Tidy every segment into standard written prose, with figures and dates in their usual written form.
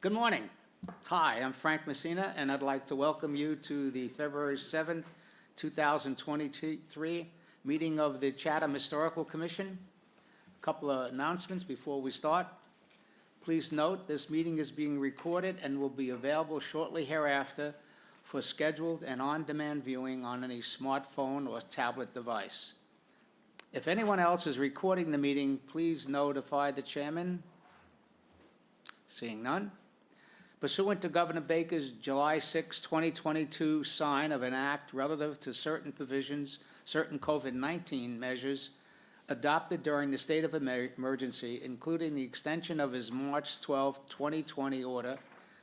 Good morning. Hi, I'm Frank Messina, and I'd like to welcome you to the February 7th, 2023 meeting of the Chatham Historical Commission. A couple of announcements before we start. Please note this meeting is being recorded and will be available shortly hereafter for scheduled and on-demand viewing on any smartphone or tablet device. If anyone else is recording the meeting, please notify the chairman. Seeing none. Pursuant to Governor Baker's July 6, 2022 sign of an act relative to certain provisions, certain COVID-19 measures adopted during the state of emergency, including the extension of his March 12, 2020 order,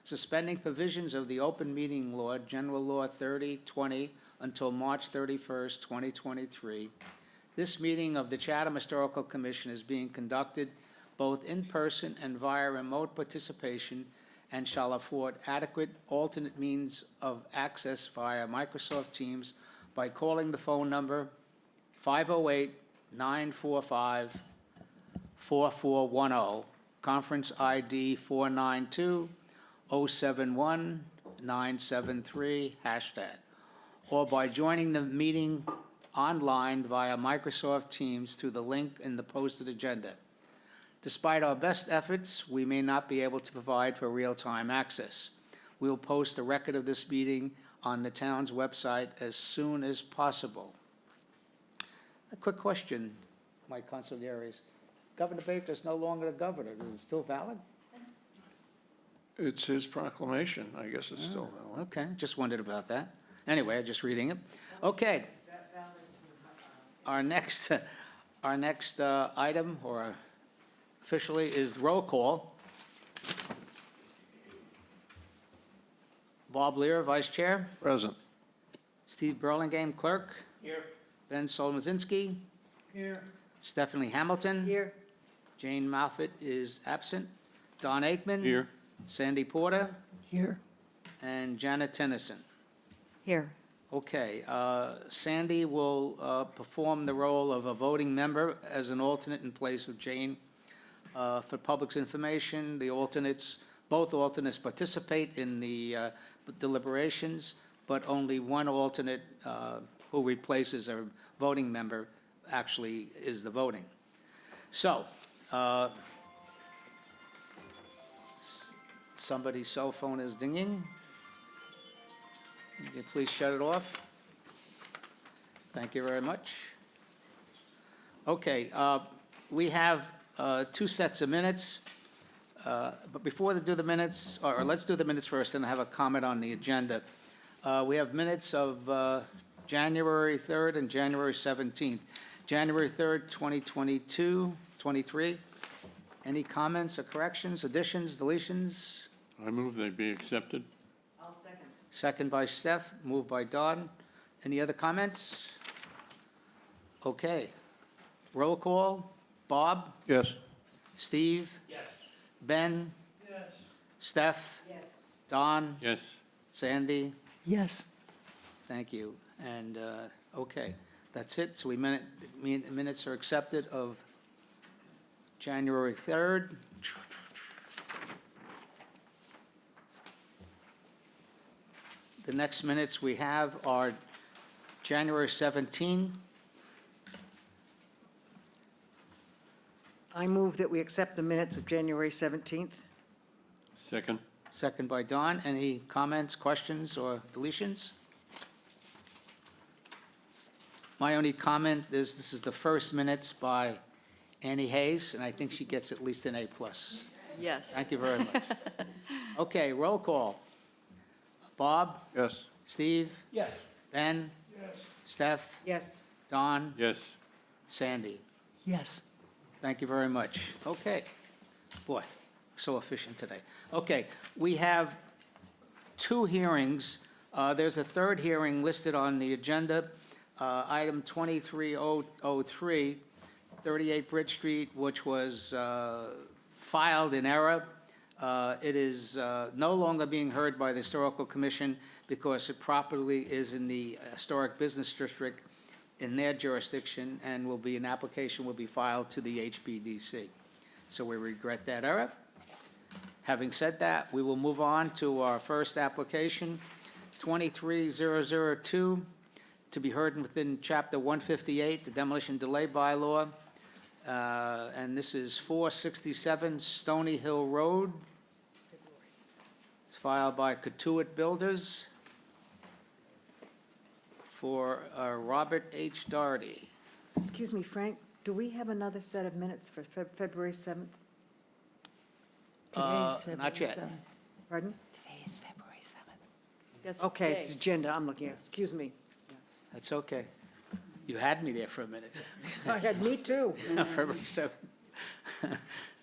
suspending provisions of the open meeting law, General Law 3020, until March 31st, 2023. This meeting of the Chatham Historical Commission is being conducted both in person and via remote participation, and shall afford adequate alternate means of access via Microsoft Teams by calling the phone number 508-945-4410, conference ID 492-071-973, or by joining the meeting online via Microsoft Teams through the link in the posted agenda. Despite our best efforts, we may not be able to provide for real-time access. We will post a record of this meeting on the town's website as soon as possible. A quick question, my consigliere. Governor Baker is no longer the governor. Is it still valid? It's his proclamation. I guess it's still valid. Okay, just wondered about that. Anyway, I'm just reading it. Okay. Our next item, or officially, is roll call. Bob Lear, Vice Chair. Present. Steve Burlingame, Clerk. Here. Ben Solmazinski. Here. Stephanie Hamilton. Here. Jane Moffett is absent. Don Aikman. Here. Sandy Porter. Here. And Janet Tennyson. Here. Okay, Sandy will perform the role of a voting member as an alternate in place of Jane. For public's information, both alternates participate in the deliberations, but only one alternate who replaces a voting member actually is the voting. So, somebody's cell phone is dinging. Can you please shut it off? Thank you very much. Okay, we have two sets of minutes, but before we do the minutes, or let's do the minutes first and have a comment on the agenda. We have minutes of January 3rd and January 17th. January 3rd, 2022-23. Any comments or corrections, additions, deletions? I move they be accepted. I'll second. Second by Steph, moved by Don. Any other comments? Okay. Roll call. Bob? Yes. Steve? Yes. Ben? Yes. Steph? Yes. Don? Yes. Sandy? Yes. Thank you. And, okay, that's it. So minutes are accepted of January 3rd. The next minutes we have are January 17. I move that we accept the minutes of January 17th. Second. Second by Don. Any comments, questions, or deletions? My only comment is this is the first minutes by Annie Hayes, and I think she gets at least an A+. Yes. Thank you very much. Okay, roll call. Bob? Yes. Steve? Yes. Ben? Yes. Steph? Yes. Don? Yes. Sandy? Yes. Thank you very much. Okay. Boy, so efficient today. Okay, we have two hearings. There's a third hearing listed on the agenda, item 23003, 38 Bridge Street, which was filed in error. It is no longer being heard by the Historical Commission because it properly is in the Historic Business District in their jurisdiction, and an application will be filed to the HBDC. So we regret that error. Having said that, we will move on to our first application, 23002, to be heard within Chapter 158, the demolition delay bylaw. And this is 467 Stony Hill Road. It's filed by Katuitt Builders for Robert H. Doherty. Excuse me, Frank, do we have another set of minutes for February 7th? Not yet. Pardon? Today is February 7th. That's Okay, today. it's agenda, I'm looking at, excuse me. That's okay. You had me there for a minute. I had me too. February 7th.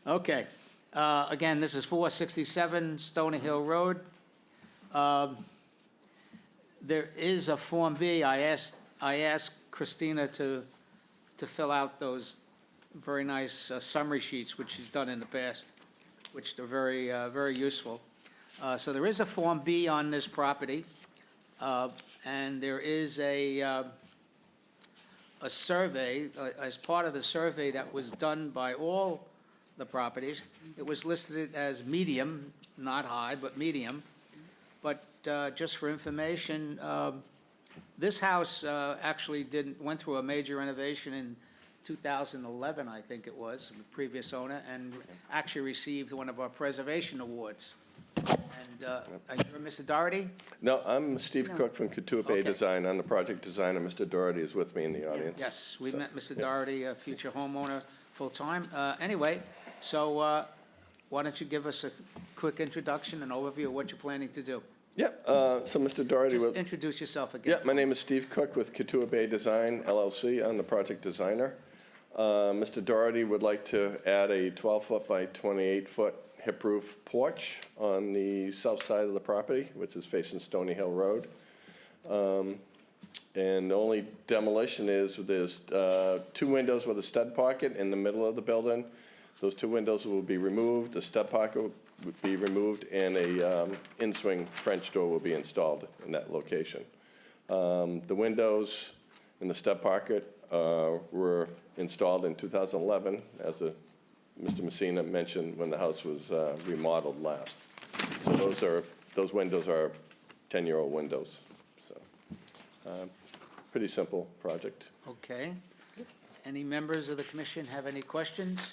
Okay. Again, this is 467 Stony Hill Road. There is a Form B. I asked Christina to fill out those very nice summary sheets, which she's done in the past, which are very, very useful. So there is a Form B on this property, and there is a survey, as part of the survey that was done by all the properties. It was listed as medium, not high, but medium. But just for information, this house actually went through a major renovation in 2011, I think it was, the previous owner, and actually received one of our preservation awards. And are you Mr. Doherty? No, I'm Steve Cook from Katuitt Bay Okay. Design. I'm the project designer. Mr. Doherty is with me in the audience. Yes, we So, met Mr. yeah. Doherty, a future homeowner, full-time. Anyway, so why don't you give us a quick introduction and overview of what you're planning to do? Yeah, so Mr. Doherty, Just will- introduce yourself again. yeah, my name is Steve Cook with Katuitt Bay Design LLC. I'm the project designer. Mr. Doherty would like to add a 12-foot by 28-foot hip roof porch on the south side of the property, which is facing Stony Hill Road. And the only demolition is there's 2 windows with a stud pocket in the middle of the building. Those 2 windows will be removed, the stud pocket would be removed, and a in-swing French door will be installed in that location. The windows in the stud pocket were installed in 2011, as Mr. Messina mentioned, when the house was remodeled last. So those windows are 10-year-old windows, so pretty simple project. Okay. Any members of the commission have any questions?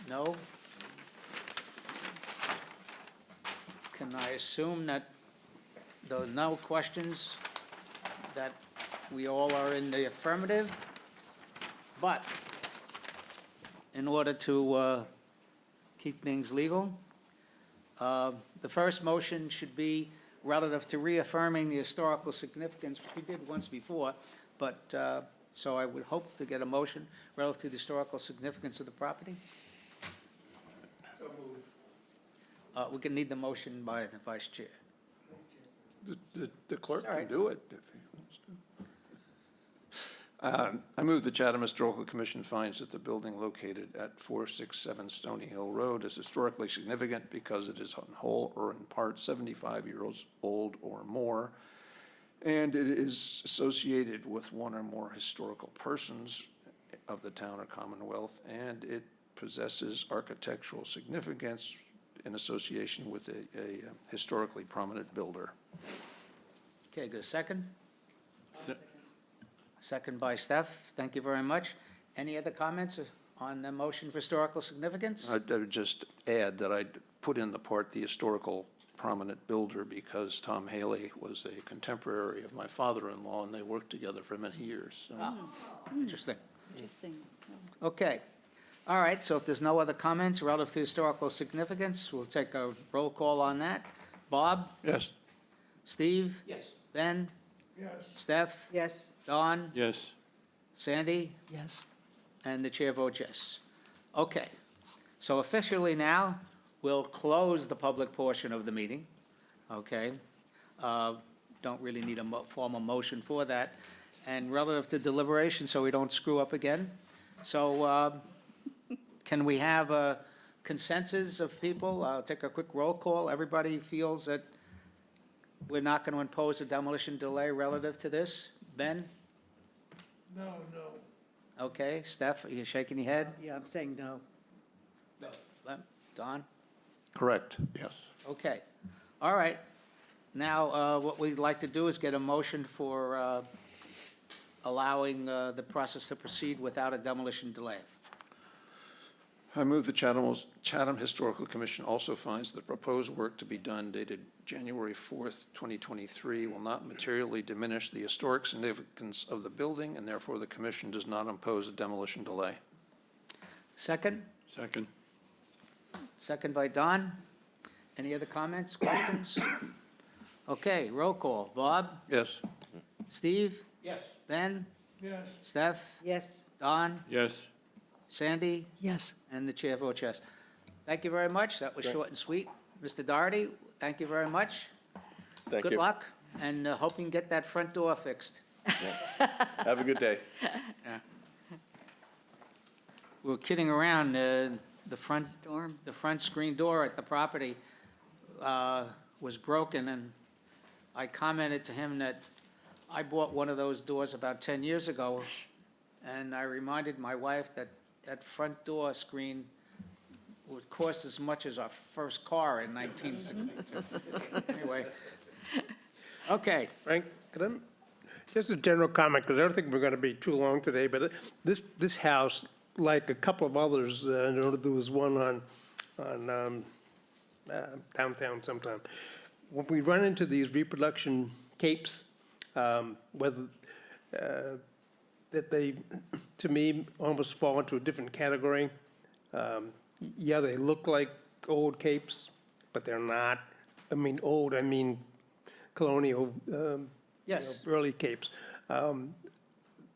No? Can I assume that those no questions, that we all are in the affirmative? But in order to keep things legal, the first motion should be relative to reaffirming the historical significance, which we did once before, but, so I would hope to get a motion relative to the historical significance of the property. We're going to need the motion by the vice chair. The clerk It's all right. can do it if he wants to. I move the Chatham Historical Commission finds that the building located at 467 Stony Hill Road is historically significant because it is in whole or in part 75 years old or more, and it is associated with one or more historical persons of the town or commonwealth, and it possesses architectural significance in association with a historically prominent builder. Okay, good. Second? Second by Steph. Thank you very much. Any other comments on the motion for historical significance? I would just add that I'd put in the part the historical prominent builder because Tom Haley was a contemporary of my father-in-law, and they worked together for many years. So. Interesting. Interesting. Okay. All right, so if there's no other comments relative to historical significance, we'll take a roll call on that. Bob? Yes. Steve? Yes. Ben? Yes. Steph? Yes, Don? Yes. Sandy? yes. And the chair votes yes. Okay, so officially now, we'll close the public portion of the meeting, okay? Don't really need a formal motion for that. And relative to deliberation, so we don't screw up again. So can we have a consensus of people? I'll take a quick roll call. Everybody feels that we're not going to impose a demolition delay relative to this? Ben? No. Okay, Steph, are you shaking your head? Yeah, I'm saying no. Don? Correct, yes. Okay, all right. Now, what we'd like to do is get a motion for allowing the process to proceed without a demolition delay. I move the Chatham Historical Commission also finds the proposed work to be done dated January 4th, 2023 will not materially diminish the historic significance of the building, and therefore the commission does not impose a demolition delay. Second? Second. Second by Don. Any other comments, questions? Okay, roll call. Bob? Yes. Steve? Yes. Ben? Yes. Steph? Yes. Don? Yes. Sandy? Yes. And the chair votes yes. Thank you very much. That was short and sweet. Mr. Doherty, thank you very much. Thank Good you. luck, and hope you can get that front door fixed. Have a good day. We were kidding around, the front Storm. the front screen door at the property was broken, and I commented to him that I bought one of those doors about 10 years ago, and I reminded my wife that that front door screen would cost as much as our first car in 1962. Anyway, okay, Frank, could I, just a general comment, because I don't think we're going to be too long today, but this house, like a couple of others, I know there was one on downtown sometime. When we run into these reproduction capes, whether, that they, to me, almost fall into a different category. Yeah, they look like old capes, but they're not. I mean, old, I mean colonial, yes, early capes.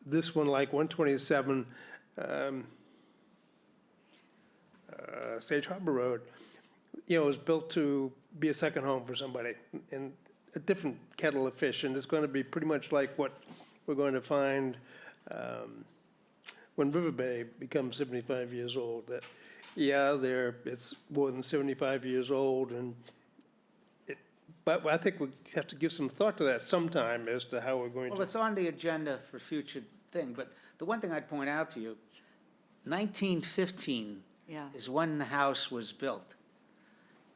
This one, like 127 Sage Harbor Road, was built to be a second home for somebody, and a different kettle of fish, and it's going to be pretty much like what we're going to find when River Bay becomes 75 years old. That, yeah, it's more than 75 years old, but I think we have to give some thought to that sometime as to how we're going well, to. it's on the agenda for future thing, but the one thing I'd point out to you, 1915 Yeah. is when the house was built.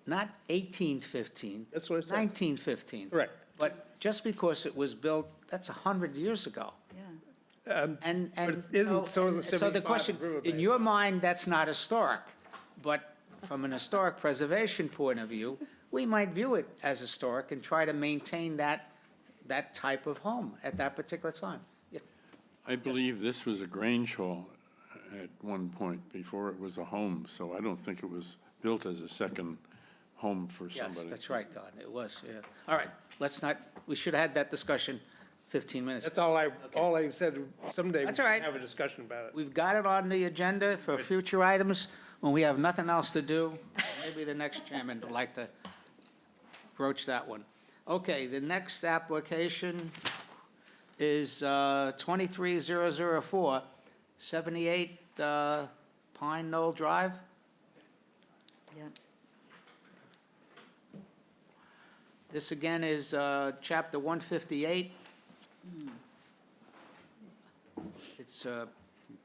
Not 1815. That's what I said. 1915. Correct. But just because it was built, that's 100 years ago. Yeah. And. But it isn't, so is the So the 75 question, at River Bay. in your mind, that's not historic. But from an historic preservation point of view, we might view it as historic and try to maintain that type of home at that particular time. Yeah, I believe this was a Grange Hall at one point before it was a home, so I don't think it was built as a second home for yes, somebody. that's right, Don, it was, yeah. All right, let's not, we should have had that discussion 15 minutes. That's all I said, someday we That's should all right. have a discussion about it. We've got it on the agenda for future items. When we have nothing else to do, maybe the next chairman would like to broach that one. Okay, the next application is 23004, 78 Pine Knoll Drive. Yeah. This again is Chapter 158. It's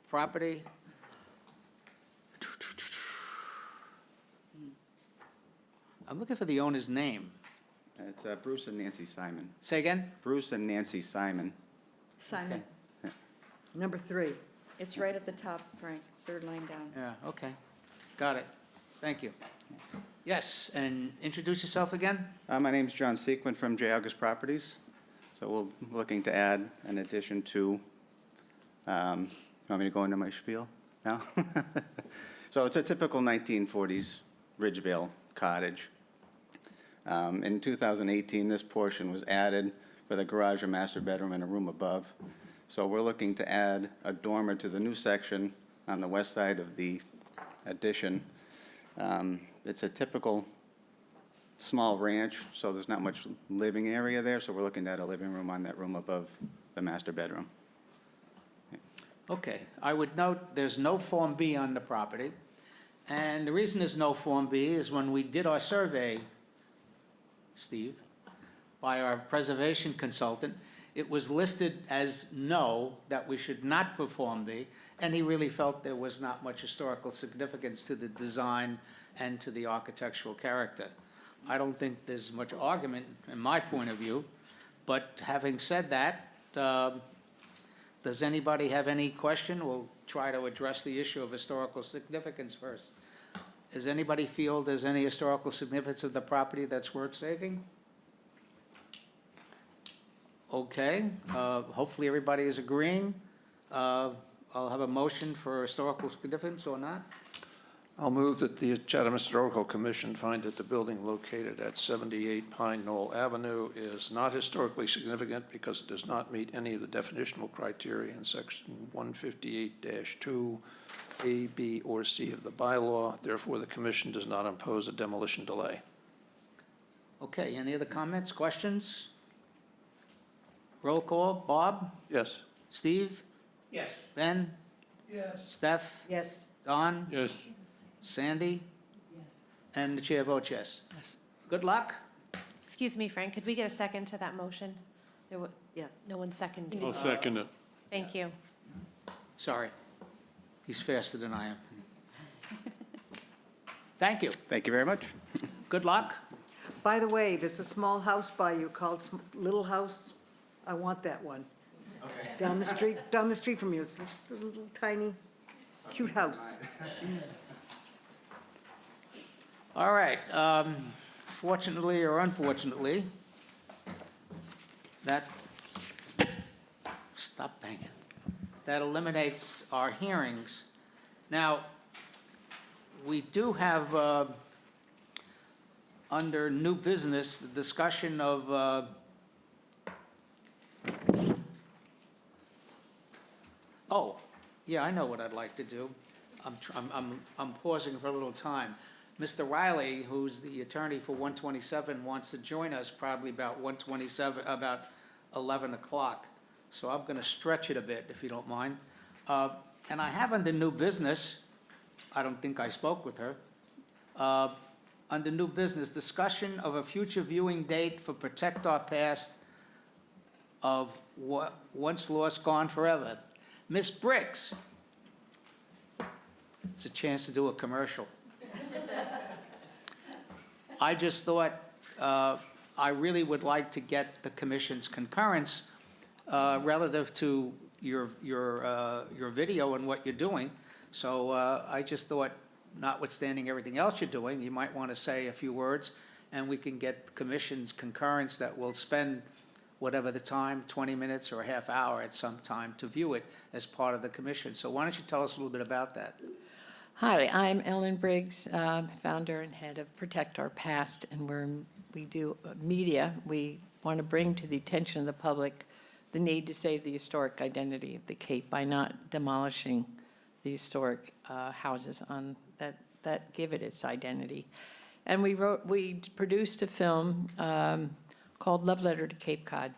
property. I'm looking for the owner's name. It's Bruce and Nancy Simon. Say again? Bruce and Nancy Simon. Simon, Number 3. it's right at the top, Frank, third line down. Yeah, okay. Got it. Thank you. Yes, and introduce yourself again? My name's John Sequin from J. August Properties. So we're looking to add an addition to, want me to go into my spiel now? So it's a typical 1940s Ridgevale cottage. In 2018, this portion was added with a garage, a master bedroom, and a room above. So we're looking to add a dormer to the new section on the west side of the addition. It's a typical small ranch, so there's not much living area there, so we're looking to add a living room on that room above the master bedroom. Okay, I would note there's no Form B on the property. And the reason there's no Form B is when we did our survey, Steve, by our preservation consultant, it was listed as no, that we should not put Form B, and he really felt there was not much historical significance to the design and to the architectural character. I don't think there's much argument in my point of view, but having said that, does anybody have any question? We'll try to address the issue of historical significance first. Does anybody feel there's any historical significance of the property that's worth saving? Okay, hopefully everybody is agreeing. I'll have a motion for historical significance or not. I'll move that the Chatham Historical Commission find that the building located at 78 Pine Knoll Avenue is not historically significant because it does not meet any of the definitional criteria in section 158-2, A, B, or C of the bylaw. Therefore, the commission does not impose a demolition delay. Okay, any other comments, questions? Roll call, Bob? Yes. Steve? Yes. Ben? Yes. Steph? Yes. Don? Yes. Sandy? Yes. And the chair votes yes. Yes. Good luck. Excuse me, Frank, could we get a second to that motion? Yeah. No one seconded. I'll second it. Thank you. Sorry. He's faster than I am. Thank you. Thank you very much. Good luck. By the way, there's a small house by you called Little House. I want that one. Okay. Down the street from you. It's this little tiny, cute house. All right, fortunately or unfortunately, stop banging. That eliminates our hearings. Now, we do have, under new business, the discussion of, oh, yeah, I know what I'd like to do. I'm pausing for a little time. Mr. Riley, who's the attorney for 127, wants to join us probably about about 11 o'clock. So I'm going to stretch it a bit, if you don't mind. And I have under new business, I don't think I spoke with her, under new business, discussion of a future viewing date for Protect Our Past of Once Lost, Gone Forever. Miss Briggs, it's a chance to do a commercial. I just thought I really would like to get the commission's concurrence relative to your video and what you're doing. So I just thought, notwithstanding everything else you're doing, you might want to say a few words, and we can get the commission's concurrence that we'll spend whatever the time, 20 minutes or a half hour at some time to view it as part of the commission. So why don't you tell us a little bit about that? Hi, I'm Ellen Briggs, founder and head of Protect Our Past, and we do media. We want to bring to the attention of the public the need to save the historic identity of the Cape by not demolishing the historic houses on that give it its identity. And we produced a film called Love Letter to Cape Cod,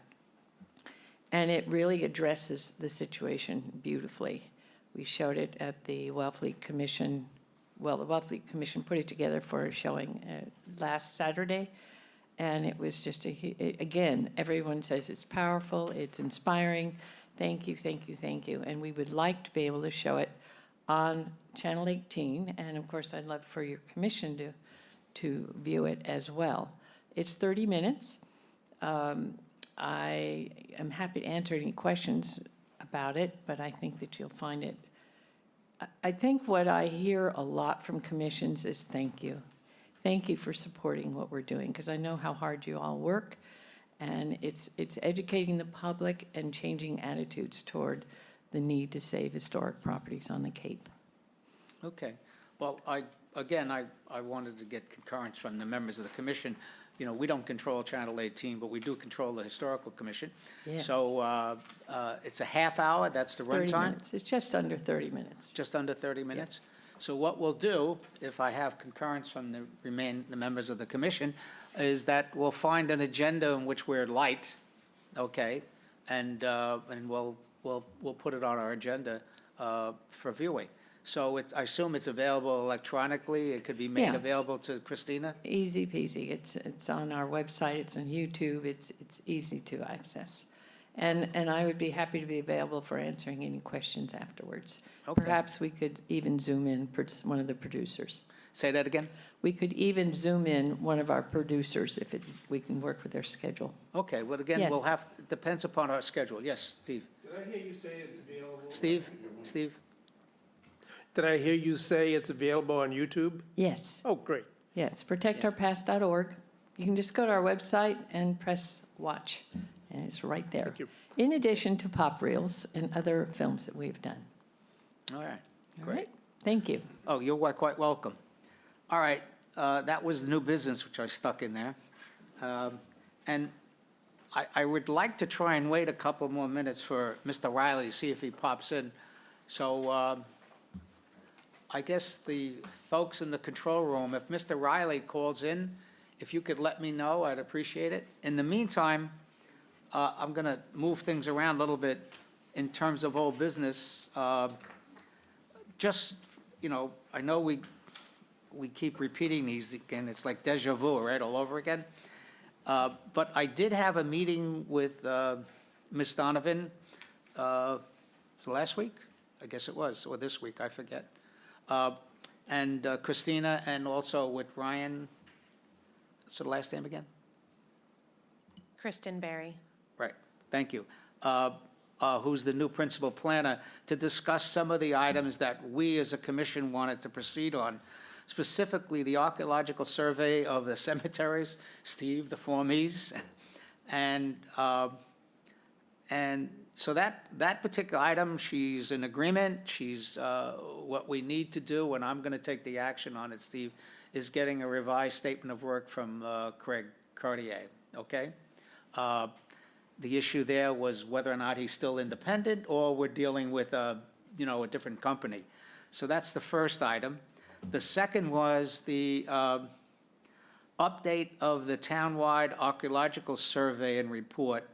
and it really addresses the situation beautifully. We showed it at the Wellfleet Commission. Well, the Wellfleet Commission put it together for a showing last Saturday. And it was just, again, everyone says it's powerful, it's inspiring. Thank you, thank you, thank you. And we would like to be able to show it on Channel 18. And of course, I'd love for your commission to view it as well. It's 30 minutes. I am happy to answer any questions about it, but I think that you'll find it. I think what I hear a lot from commissions is thank you. Thank you for supporting what we're doing, because I know how hard you all work, and it's educating the public and changing attitudes toward the need to save historic properties on the Cape. Okay. Well, I wanted to get concurrence from the members of the commission. You know, we don't control Channel 18, but we do control the Historical Commission. Yes. So it's a half hour, that's the 30 runtime? minutes. It's just under 30 minutes. Just under 30 minutes? So what we'll do, if I have concurrence from the members of the commission, is that we'll find an agenda in which we're light, okay? And we'll put it on our agenda for viewing. So I assume it's available electronically. It could be made Yes. available to Christina? Easy peasy. It's on our website. It's on YouTube. It's easy to access. And I would be happy to be available for answering any questions afterwards. Okay. Perhaps we could even Zoom in one of the producers. Say that again? We could even Zoom in one of our producers if we can work with their schedule. Okay, well, again, Yes. we'll have, it depends upon our schedule. Yes, Steve? Did I hear you say it's available? Steve? Did I hear you say it's available on YouTube? Yes, Oh, great. yes, protectourpast.org. You can just go to our website and press watch, and it's right there. Thank you. In addition to pop reels and other films that we've done. All right, All great. right, thank you. Oh, you're quite welcome. All right, that was the new business, which I stuck in there. And I would like to try and wait a couple more minutes for Mr. Riley, see if he pops in. So I guess the folks in the control room, if Mr. Riley calls in, if you could let me know, I'd appreciate it. In the meantime, I'm going to move things around a little bit in terms of old business. Just, you know, I know we keep repeating these again. It's like deja vu, right, all over again. But I did have a meeting with Ms. Donovan last week, I guess it was, or this week, I forget. And Christina, and also with Ryan, what's the last name again? Kristen Berry. Right, thank you. Who's the new principal planner, to discuss some of the items that we as a commission wanted to proceed on, specifically the archaeological survey of the cemeteries, Steve, the Form Es. And so that particular item, she's in agreement, she's, what we need to do, and I'm gonna take the action on it, Steve, is getting a revised statement of work from Craig Cartier, okay? The issue there was whether or not he's still independent, or we're dealing with a different company. So that's the first item. The second was the update of the townwide archaeological survey and report,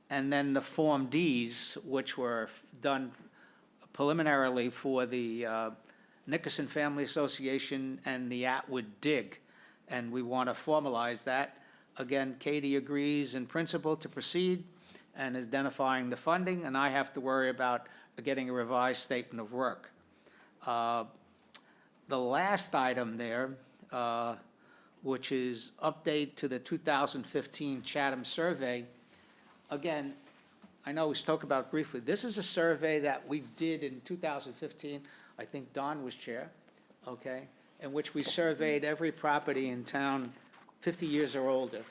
and then the Form Ds, which were done preliminarily for the Nickerson Family Association and the Atwood Dig, and we want to formalize that. Again, Katie agrees in principle to proceed and is identifying the funding, and I have to worry about getting a revised statement of work. The last item there, which is update to the 2015 Chatham survey. Again, I know we spoke about briefly, this is a survey that we did in 2015. I think Don was chair, okay, in which we surveyed every property in town 50 years or older.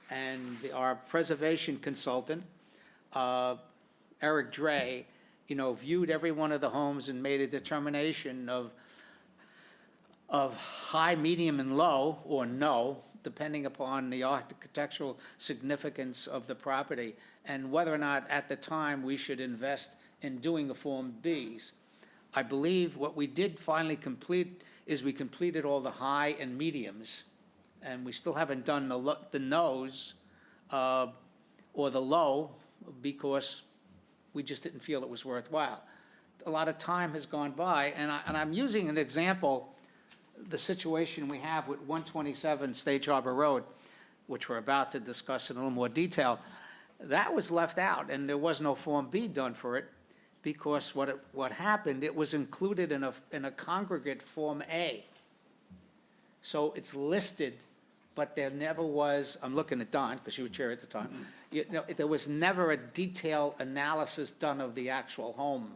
And our preservation consultant, Eric Dre, viewed every one of the homes and made a determination of high, medium, and low, or no, depending upon the architectural significance of the property, and whether or not at the time we should invest in doing a Form Bs. I believe what we did finally complete is we completed all the high and mediums, and we still haven't done the no's or the low, because we just didn't feel it was worthwhile. A lot of time has gone by, and I'm using an example, the situation we have with 127 Stage Harbor Road, which we're about to discuss in a little more detail. That was left out, and there was no Form B done for it, because what happened, it was included in a congregate Form A. So it's listed, but there never was, I'm looking at Don, because you were chair at the time, there was never a detailed analysis done of the actual home,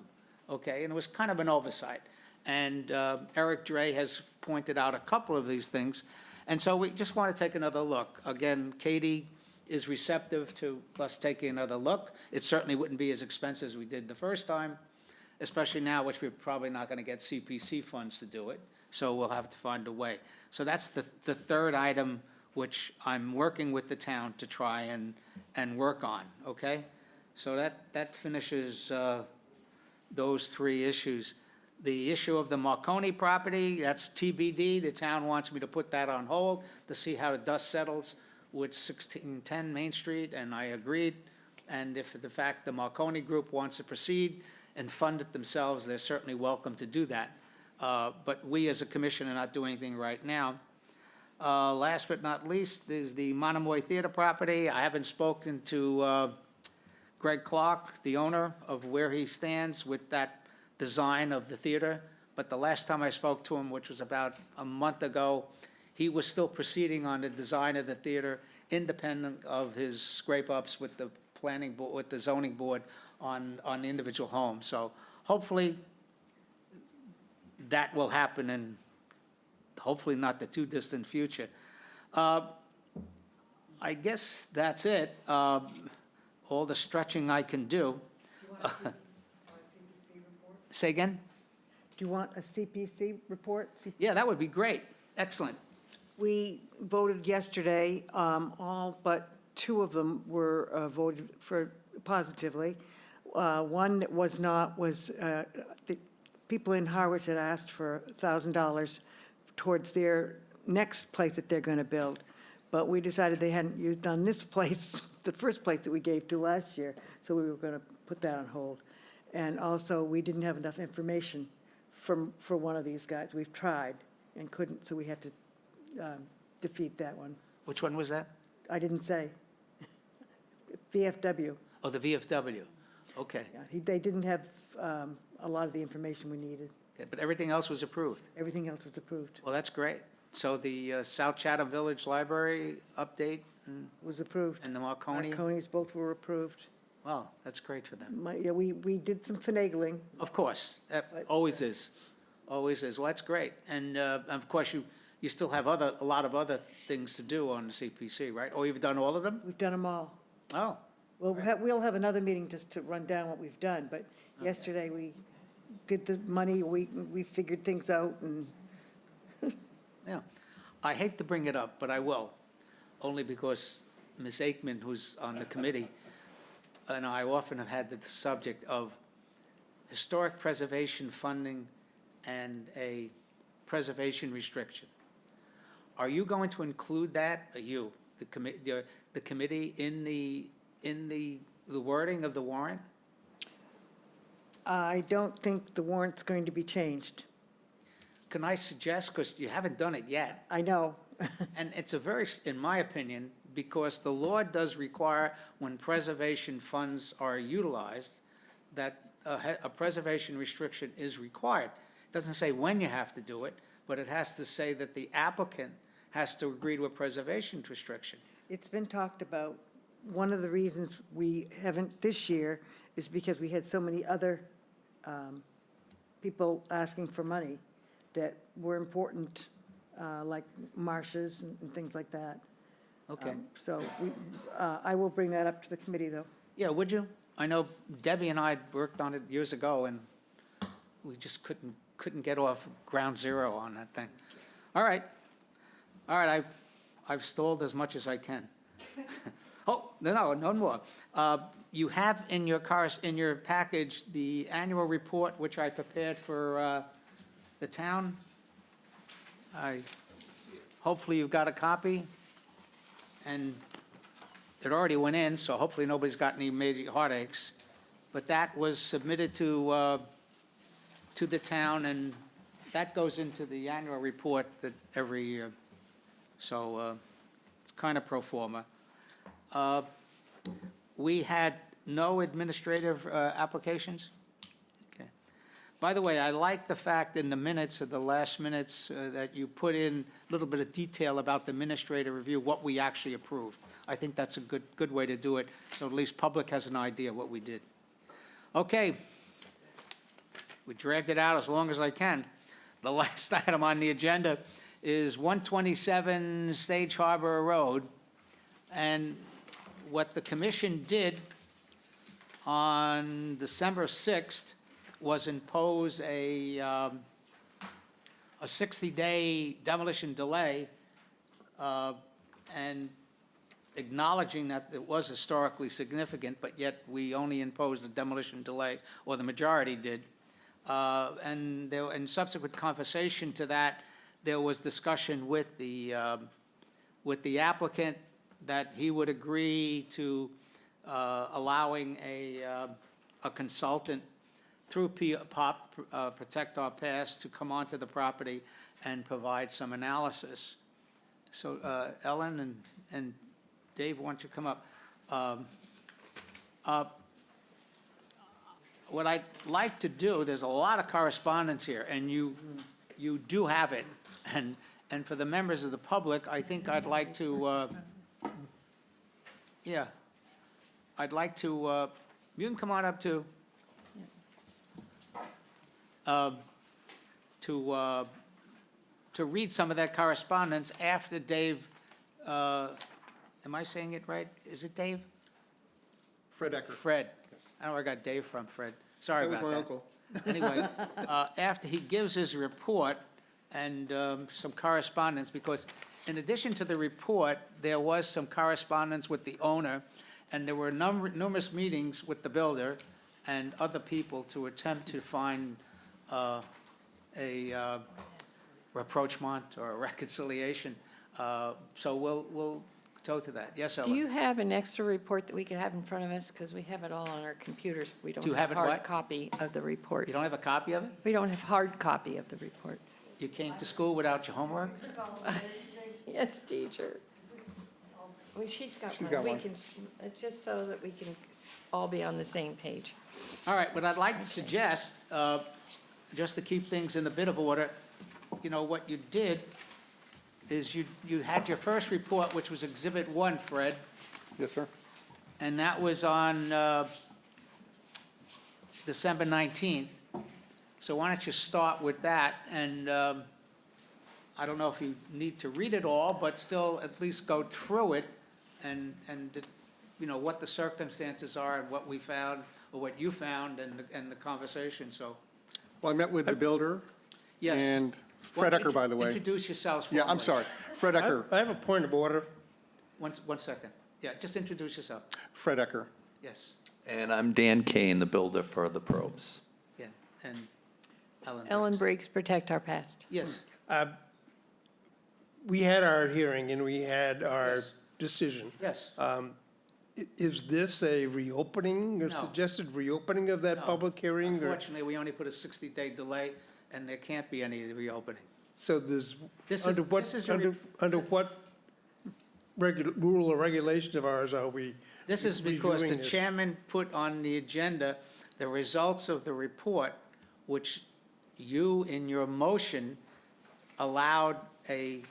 okay? And it was kind of an oversight. And Eric Dre has pointed out a couple of these things. And so we just want to take another look. Again, Katie is receptive to us taking another look. It certainly wouldn't be as expensive as we did the first time, especially now, which we're probably not going to get CPC funds to do it. So we'll have to find a way. So that's the third item, which I'm working with the town to try and work on, okay? So that finishes those three issues. The issue of the Marconi property, that's TBD. The town wants me to put that on hold to see how the dust settles with 1610 Main Street, and I agreed. And if the fact the Marconi group wants to proceed and fund it themselves, they're certainly welcome to do that. But we as a commission are not doing anything right now. Last but not least is the Monomoy Theater property. I haven't spoken to Greg Clark, the owner, of where he stands with that design of the theater. But the last time I spoke to him, which was about a month ago, he was still proceeding on the design of the theater, independent of his scrape-ups with the planning board, with the zoning board on individual homes. So hopefully, that will happen in, hopefully not the too distant future. I guess that's it. All the stretching I can do. Say again? Do you want a CPC report? Yeah, that would be great. Excellent. We voted yesterday, all but two of them were voted for positively. One that was not was, the people in Harwich had asked for $1,000 towards their next place that they're going to build. But we decided they hadn't done this place, the first place that we gave to last year, so we were going to put that on hold. And also, we didn't have enough information for one of these guys. We've tried and couldn't, so we had to defeat that one. Which one was that? I didn't say. VFW. Oh, the VFW. Okay. Yeah, they didn't have a lot of the information we needed. Okay, but everything else was approved. Everything else was approved. Well, that's great. So the South Chatham Village Library update Was approved. and the Marconi, Marconi's both were approved. well, that's great for them. Yeah, we did some finagling. Of course, that always is, always is. Well, that's great. And of course, you still have a lot of other things to do on the CPC, right? Or you've done all of them? We've done them all. Oh, Well, we'll have another meeting just to run down what we've done, but yesterday we did the money, we figured things out, and yeah. I hate to bring it up, but I will, only because Ms. Aikman, who's on the committee, and I often have had the subject of historic preservation funding and a preservation restriction. Are you going to include that, you, the committee, in the wording of the warrant? I don't think the warrant's going to be changed. Can I suggest, because you haven't done it yet, I know. and it's a very, in my opinion, because the law does require, when preservation funds are utilized, that a preservation restriction is required. It doesn't say when you have to do it, but it has to say that the applicant has to agree to a preservation restriction. It's been talked about. One of the reasons we haven't this year is because we had so many other people asking for money that were important, like marshes and things like that. Okay. So I will bring that up to the committee, though. Yeah, would you? I know Debbie and I worked on it years ago, and we just couldn't get off ground zero on that thing. All right. I've stalled as much as I can. Oh, no more. You have in your package the annual report, which I prepared for the town. Hopefully you've got a copy, and it already went in, so hopefully nobody's got any major heartaches. But that was submitted to the town, and that goes into the annual report that every year. So it's kind of pro forma. We had no administrative applications? Okay. By the way, I like the fact in the minutes, of the last minutes, that you put in a little bit of detail about the administrative review, what we actually approved. I think that's a good way to do it, so at least public has an idea what we did. Okay. We dragged it out as long as I can. The last item on the agenda is 127 Stage Harbor Road. And what the commission did on December 6th was impose a 60-day demolition delay, and acknowledging that it was historically significant, but yet we only imposed a demolition delay, or the majority did. And there, in subsequent conversation to that, there was discussion with the applicant that he would agree to allowing a consultant through Protect Our Past to come onto the property and provide some analysis. So Ellen and Dave, why don't you come up? what I'd like to do, there's a lot of correspondence here, and you do have it. And for the members of the public, I think I'd like to, yeah, I'd like to, you can come on up to, to read some of that correspondence after Dave, am I saying it right? Is it Dave? Fred Ecker. Fred. I don't know where I got Dave from, Fred. Sorry That about that. was my uncle. Anyway, after he gives his report and some correspondence, because in addition to the report, there was some correspondence with the owner, and there were numerous meetings with the builder and other people to attempt to find a rapprochement or a reconciliation. So we'll go to that. Yes, Do Ellen? you have an extra report that we could have in front of us? Because we have it all on our computers. We don't Do you have have a it hard what? copy of the report. You don't have a copy of it? We don't have hard copy of the report. You came to school without your homework? Yes, teacher. Well, she's got got one. We one. can, just so that we can all be on the same page. All right, what I'd like to suggest, just to keep things in a bit of order, you know, what you did is you had your first report, which was Exhibit 1, Fred, Yes, sir. and that was on December 19th. So why don't you start with that? And I don't know if you need to read it all, but still at least go through it and you know, what the circumstances are and what we found, or what you found and the conversation, so, Well, I met with the builder yes. and Fred Well, Ecker, by the way. Introduce yourselves Yeah, formally. I'm sorry. Fred Ecker. I have a point of order. One second. Yeah, just introduce yourself. Fred Ecker. Yes, And I'm Dan Kane, the builder for the probes. yeah, and Ellen. Ellen Briggs. Briggs, Protect Our Past. Yes, We had our hearing and we had our Yes. decision. yes. Is this a reopening, a No. suggested reopening of that No. public hearing? Or Unfortunately, we only put a 60-day delay, and there can't be any reopening. so there's, This under is- what, this is a re- under what rule or regulation of ours are we? This is because the reviewing this? chairman put on the agenda the results of the report, which you, in your motion, allowed an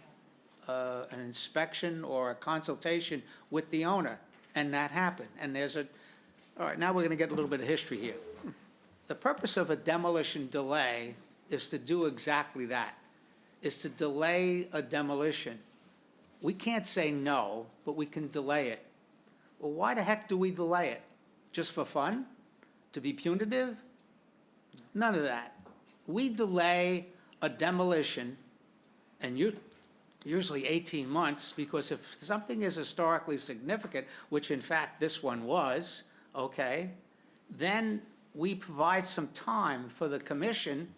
inspection or a consultation with the owner, and that happened. And there's a, all right, now we're gonna get a little bit of history here. The purpose of a demolition delay is to do exactly that, is to delay a demolition. We can't say no, but we can delay it. Well, why the heck do we delay it? Just for fun? To be punitive? None of that. We delay a demolition, and usually 18 months, because if something is historically significant, which in fact this one was, okay, then we provide some time for the commission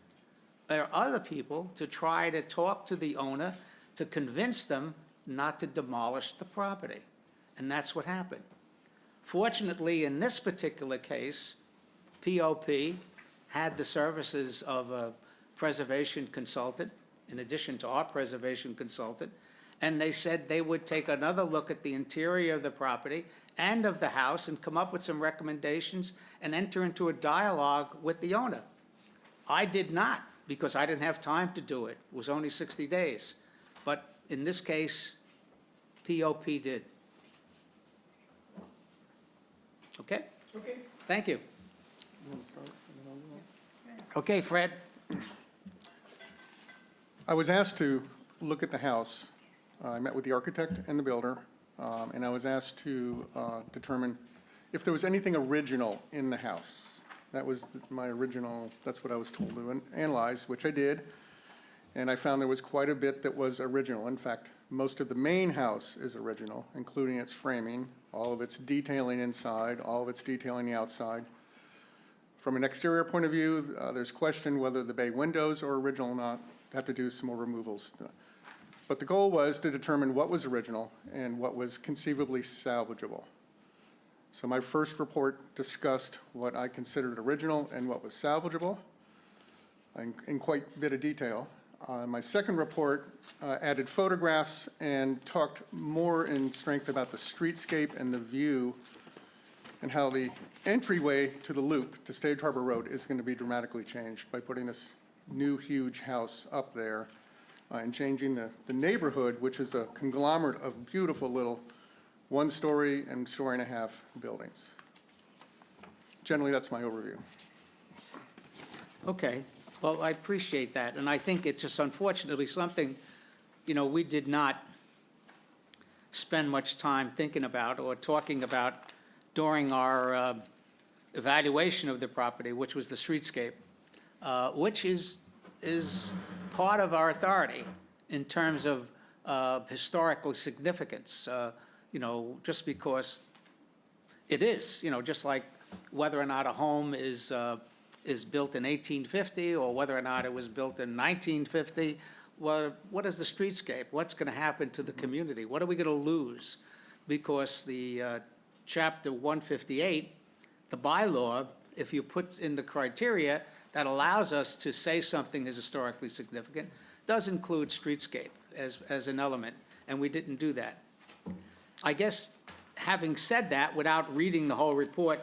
or other people to try to talk to the owner to convince them not to demolish the property. And that's what happened. Fortunately, in this particular case, POP had the services of a preservation consultant, in addition to our preservation consultant, and they said they would take another look at the interior of the property and of the house and come up with some recommendations and enter into a dialogue with the owner. I did not, because I didn't have time to do it. It was only 60 days. But in this case, POP did. Okay? Okay. Thank you. Okay, Fred? I was asked to look at the house. I met with the architect and the builder, and I was asked to determine if there was anything original in the house. That was my original, that's what I was told to analyze, which I did. And I found there was quite a bit that was original. In fact, most of the main house is original, including its framing, all of its detailing inside, all of its detailing outside. From an exterior point of view, there's question whether the bay windows are original or not. Have to do some more removals. But the goal was to determine what was original and what was conceivably salvageable. So my first report discussed what I considered original and what was salvageable in quite a bit of detail. My second report added photographs and talked more in strength about the streetscape and the view and how the entryway to the loop to Stage Harbor Road is going to be dramatically changed by putting this new huge house up there and changing the neighborhood, which is a conglomerate of beautiful little one-story and story-and-a-half buildings. Generally, that's my overview. Okay, well, I appreciate that, and I think it's just unfortunately something, we did not spend much time thinking about or talking about during our evaluation of the property, which was the streetscape, which is part of our authority in terms of historical significance, just because it is, just like whether or not a home is built in 1850 or whether or not it was built in 1950. Well, what is the streetscape? What's going to happen to the community? What are we going to lose? Because the Chapter 158, the bylaw, if you put in the criteria that allows us to say something is historically significant, does include streetscape as an element, and we didn't do that. I guess, having said that, without reading the whole report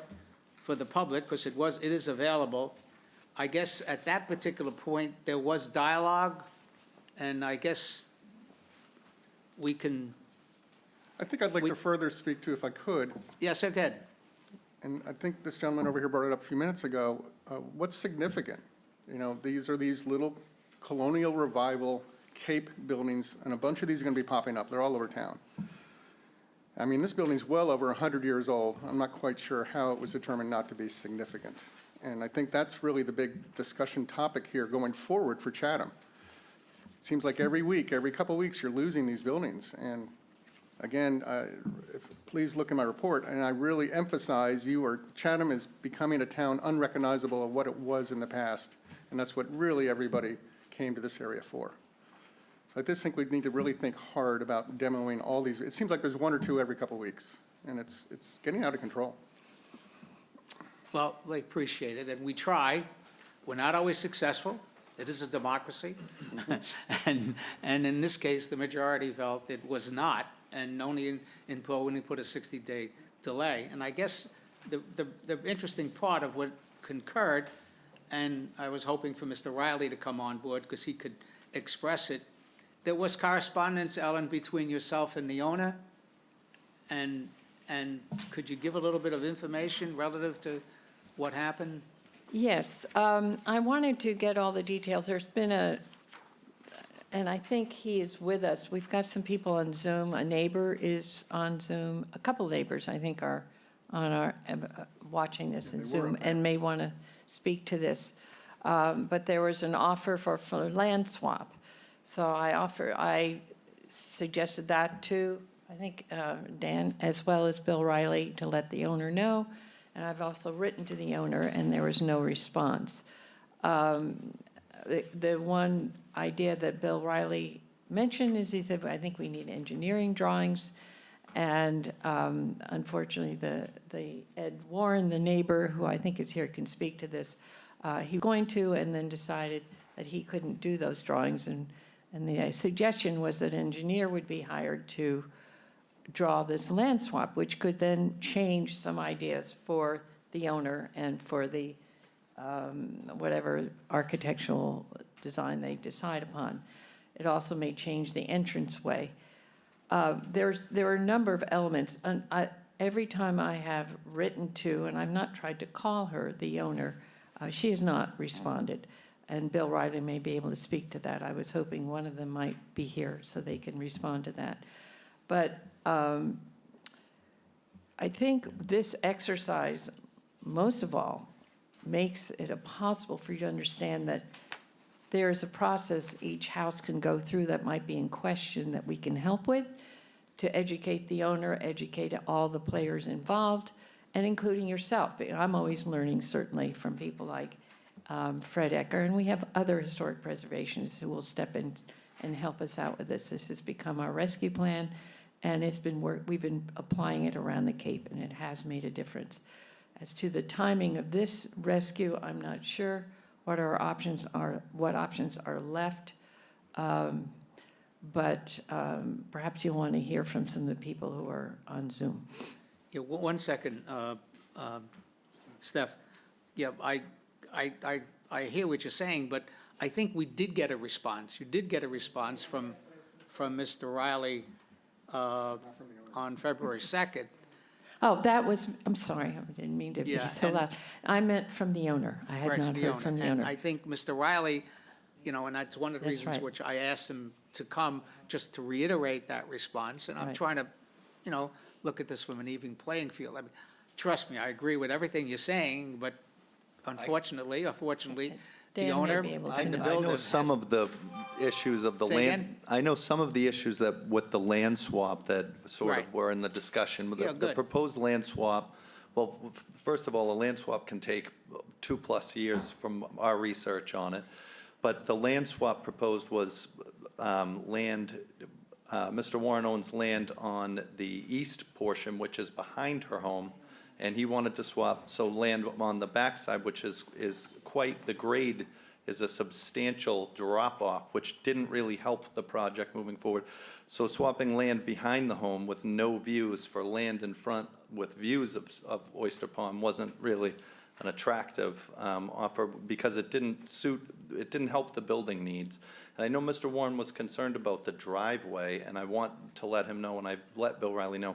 for the public, because it is available, I guess at that particular point, there was dialogue, and I guess we can, I think I'd like to further speak to, if I could, yes, okay. and I think this gentleman over here brought it up a few minutes ago, what's significant? These are these little colonial revival Cape buildings, and a bunch of these are going to be popping up. They're all over town. I mean, this building's well over 100 years old. I'm not quite sure how it was determined not to be significant. And I think that's really the big discussion topic here going forward for Chatham. It seems like every week, every couple of weeks, you're losing these buildings. And again, please look in my report, and I really emphasize Chatham is becoming a town unrecognizable of what it was in the past. And that's what really everybody came to this area for. So I just think we need to really think hard about demoing all these. It seems like there's one or two every couple of weeks, and it's getting out of control. Well, I appreciate it, and we try. We're not always successful. It is a democracy. And in this case, the majority felt it was not, and only only put a 60-day delay. And I guess the interesting part of what concurred, and I was hoping for Mr. Riley to come on board because he could express it, there was correspondence, Ellen, between yourself and the owner, and could you give a little bit of information relative to what happened? Yes, I wanted to get all the details. There's been and I think he is with us. We've got some people on Zoom. A neighbor is on Zoom. A couple neighbors, I think, are watching this in Zoom and may want to speak to this. But there was an offer for land swap. So I suggested that to, I think, Dan, as well as Bill Riley, to let the owner know. And I've also written to the owner, and there was no response. The one idea that Bill Riley mentioned is he said, I think we need engineering drawings. And unfortunately, the Ed Warren, the neighbor, who I think is here, can speak to this. He was going to, and then decided that he couldn't do those drawings. And the suggestion was that an engineer would be hired to draw this land swap, which could then change some ideas for the owner and for the whatever architectural design they decide upon. It also may change the entranceway. There are a number of elements. And every time I have written to, and I've not tried to call her, the owner, she has not responded. And Bill Riley may be able to speak to that. I was hoping one of them might be here so they can respond to that. But I think this exercise, most of all, makes it possible for you to understand that there is a process each house can go through that might be in question that we can help with to educate the owner, educate all the players involved, and including yourself. I'm always learning, certainly, from people like Fred Ecker, and we have other historic preservationists who will step in and help us out with this. This has become our rescue plan, and we've been applying it around the Cape, and it has made a difference. As to the timing of this rescue, I'm not sure what options are left. But perhaps you'll want to hear from some of the people who are on Zoom. Yeah, one second, Steph, yeah, I hear what you're saying, but I think we did get a response. You did get a response from Mr. Riley on February 2nd. Oh, that was, I'm sorry, I didn't mean to be Yeah, so and- loud. I meant from the owner. I had Right, to not the heard owner. from the And owner. I think Mr. Riley, and that's one of the That's reasons right. which I asked him to come, just to reiterate that response. And I'm Right. trying to, look at this from an even playing field. I mean, trust me, I agree with everything you're saying, but unfortunately, the Dan may owner be able to and the know. I builder. know some of the issues of the Say land. again? I know some of the issues that, with the land swap that sort Right. of were in the discussion. Yeah, The good. proposed land swap, well, first of all, a land swap can take 2+ years from our research on it. But the land swap proposed was land, Mr. Warren owns land on the east portion, which is behind her home, and he wanted to swap, so land on the backside, which is quite, the grade is a substantial drop-off, which didn't really help the project moving forward. So swapping land behind the home with no views for land in front with views of Oyster Pond wasn't really an attractive offer because it didn't help the building needs. And I know Mr. Warren was concerned about the driveway, and I want to let him know, and I've let Bill Riley know,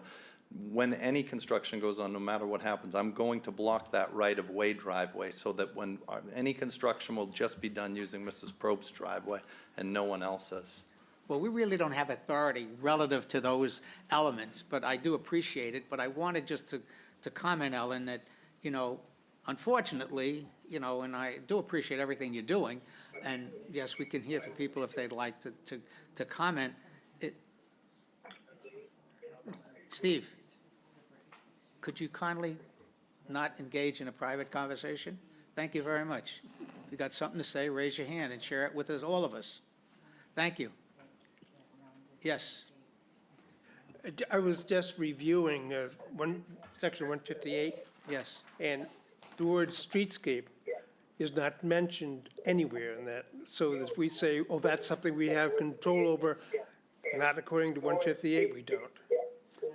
when any construction goes on, no matter what happens, I'm going to block that right-of-way driveway so that when any construction will just be done using Mrs. Probst's driveway and no one else's. Well, we really don't have authority relative to those elements, but I do appreciate it. But I wanted just to comment, Ellen, that, unfortunately, and I do appreciate everything you're doing, and yes, we can hear from people if they'd like to comment. Steve, could you kindly not engage in a private conversation? Thank you very much. If you got something to say, raise your hand and share it with us, all of us. Thank you. Yes. I was just reviewing section 158, Yes. and the word streetscape is not mentioned anywhere in that. So if we say, oh, that's something we have control over, not according to 158, we don't.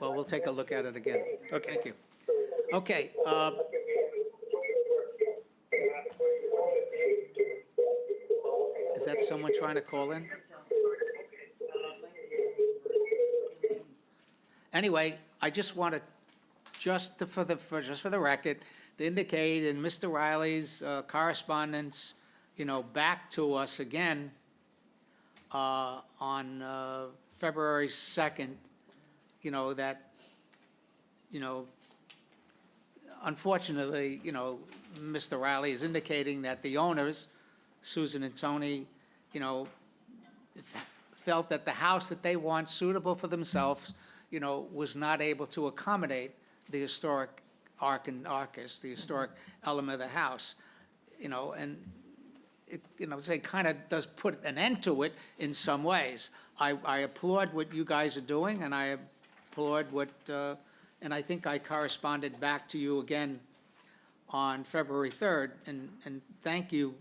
Well, we'll take a look at it again. Okay. Thank you. Okay, is that someone trying to call in? Anyway, I just want to, just for the record, to indicate in Mr. Riley's correspondence, back to us again on February 2nd, that, unfortunately, Mr. Riley is indicating that the owners, Susan and Tony, felt that the house that they want suitable for themselves, was not able to accommodate the historic arcus, the historic element of the house, and it, say kind of does put an end to it in some ways. I applaud what you guys are doing, and I applaud what, and I think I corresponded back to you again on February 3rd, and thank you,